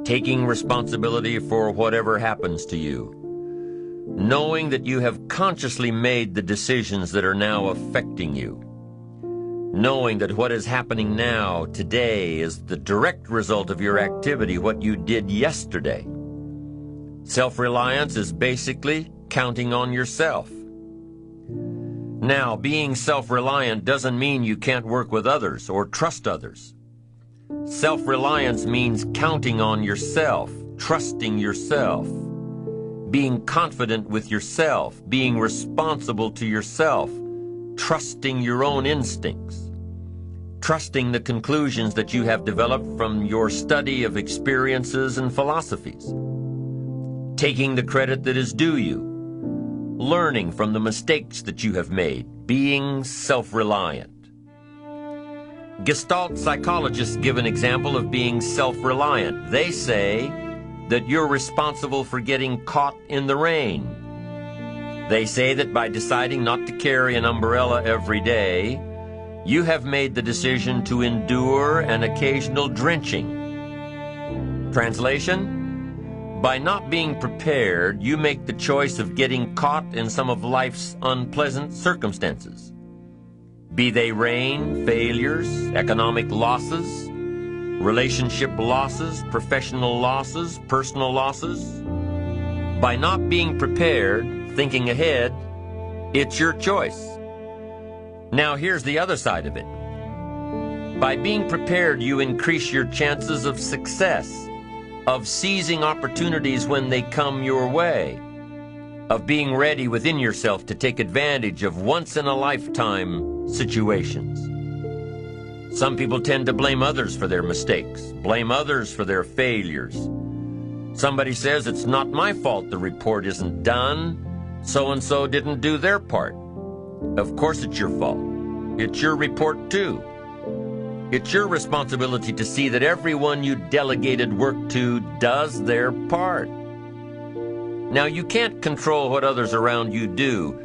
taking responsibility for whatever happens to you, knowing that you have consciously made the decisions that are now affecting you, knowing that what is happening now, today, is the direct result of your activity, what you did yesterday. Self-reliance is basically counting on yourself. Now, being self-reliant doesn't mean you can't work with others or trust others. Self-reliance means counting on yourself, trusting yourself, being confident with yourself, being responsible to yourself, trusting your own instincts, trusting the conclusions that you have developed from your study of experiences and philosophies, taking the credit that is due you, learning from the mistakes that you have made, being self-reliant. Gestalt psychologists give an example of being self-reliant. They say that you're responsible for getting caught in the rain. They say that by deciding not to carry an umbrella every day, you have made the decision to endure an occasional drenching. Translation? By not being prepared, you make the choice of getting caught in some of life's unpleasant circumstances. Be they rain, failures, economic losses, relationship losses, professional losses, personal losses. By not being prepared, thinking ahead, it's your choice. Now here's the other side of it. By being prepared, you increase your chances of success, of seizing opportunities when they come your way, of being ready within yourself to take advantage of once-in-a-lifetime situations. Some people tend to blame others for their mistakes, blame others for their failures. Somebody says, it's not my fault the report isn't done, so-and-so didn't do their part. Of course it's your fault. It's your report too. It's your responsibility to see that everyone you delegated work to does their part. Now, you can't control what others around you do,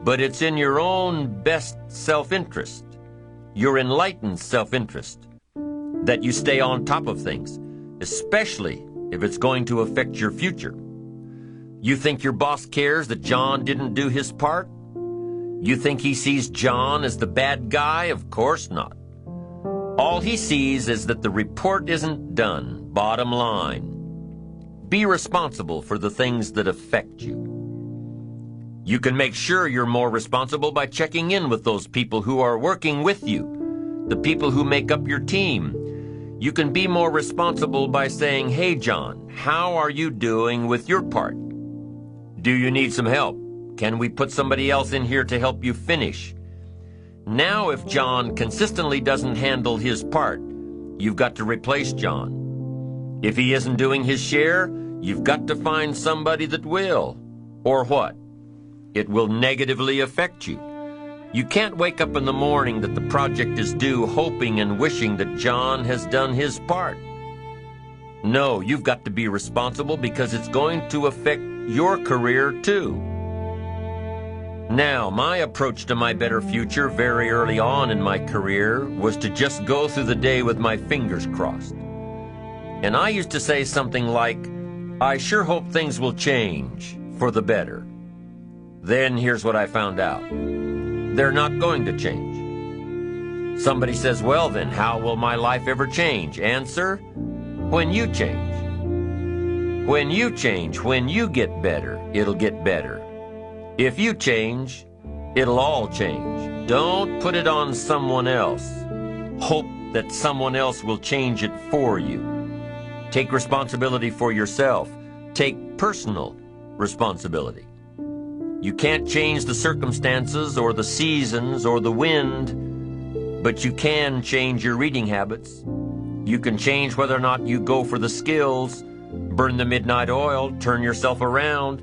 but it's in your own best self-interest, your enlightened self-interest, that you stay on top of things, especially if it's going to affect your future. You think your boss cares that John didn't do his part? You think he sees John as the bad guy? Of course not. All he sees is that the report isn't done, bottom line. Be responsible for the things that affect you. You can make sure you're more responsible by checking in with those people who are working with you, the people who make up your team. You can be more responsible by saying, hey, John, how are you doing with your part? Do you need some help? Can we put somebody else in here to help you finish? Now, if John consistently doesn't handle his part, you've got to replace John. If he isn't doing his share, you've got to find somebody that will. Or what? It will negatively affect you. You can't wake up in the morning that the project is due hoping and wishing that John has done his part. No, you've got to be responsible because it's going to affect your career too. Now, my approach to my better future very early on in my career was to just go through the day with my fingers crossed. And I used to say something like, I sure hope things will change for the better. Then here's what I found out. They're not going to change. Somebody says, well then, how will my life ever change? Answer, when you change. When you change, when you get better, it'll get better. If you change, it'll all change. Don't put it on someone else. Hope that someone else will change it for you. Take responsibility for yourself. Take personal responsibility. You can't change the circumstances or the seasons or the wind, but you can change your reading habits. You can change whether or not you go for the skills, burn the midnight oil, turn yourself around,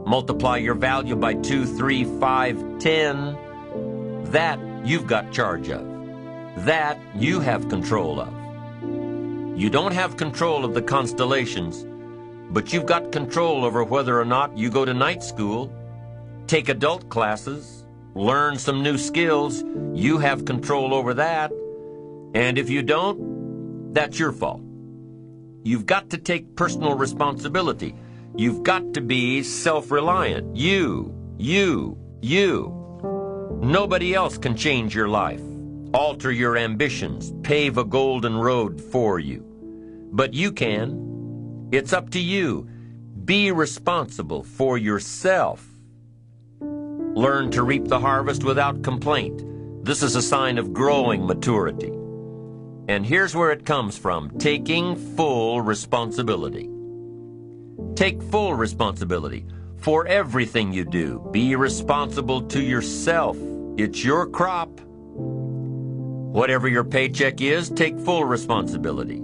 multiply your value by 2, 3, 5, 10. That you've got charge of. That you have control of. You don't have control of the constellations, but you've got control over whether or not you go to night school, take adult classes, learn some new skills. You have control over that. And if you don't, that's your fault. You've got to take personal responsibility. You've got to be self-reliant. You. Nobody else can change your life, alter your ambitions, pave a golden road for you. But you can. It's up to you. Be responsible for yourself. Learn to reap the harvest without complaint. This is a sign of growing maturity. And here's where it comes from: taking full responsibility. Take full responsibility for everything you do. Be responsible to yourself. It's your crop. Whatever your paycheck is, take full responsibility.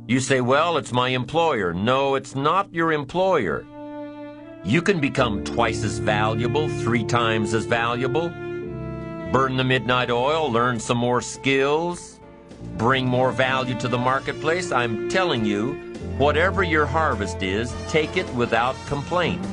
You say, well, it's my employer. No, it's not your employer. You can become twice as valuable, 3 times as valuable. Burn the midnight oil, learn some more skills, bring more value to the marketplace. I'm telling you, whatever your harvest is, take it without complaint.